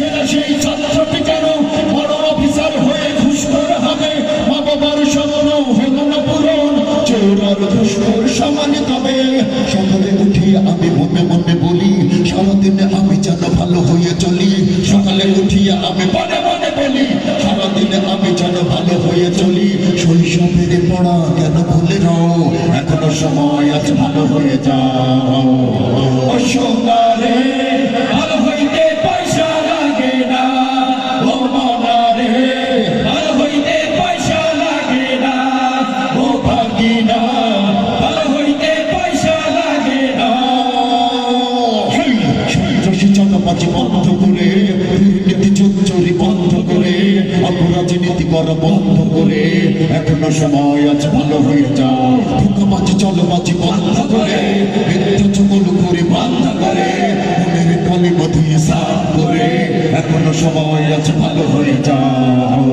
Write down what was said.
দেশের সেই ছাত্রটি কেন বড় অফিসার হয়ে ঘুষখোর হবে? মা বাবার স্বপ্ন হলো না পূরণ, চোর আর ঘুষখোর সমান কবে? সকালে উঠে আমি মনে মনে বলি সারাদিনে আমি যেন ভালো হয়ে চলি। সকালে উঠিয়া আমি মনে মনে বলি সারাদিনে আমি যেন ভালো হয়ে চলি। শৈশবের পড়া কেন ভুলে যাও, এখনো সময় আছে ভালো হয়ে যাও। ও সোনারে ভালো হইতে পয়সা লাগে না, ও মনা রে ভালো হইতে পয়সা লাগে না, ও ভাগিনা ভালো হইতে পয়সা লাগে না। সন্ত্রাসী চাঁদাবাজি বন্ধ করে, দুর্নীতি চুরি বন্ধ করে, অপরাজনীতি করা বন্ধ করে, এখনো সময় আছে ভালো হয়ে যাও। ধোঁকাবাজি চলবাজি বন্ধ করে, মিথ্যা চুগল করে বন্ধ করে, মনের কালিমা ধুয়ে সাফ করে, এখনো সময় আছে ভালো হয়ে যাও।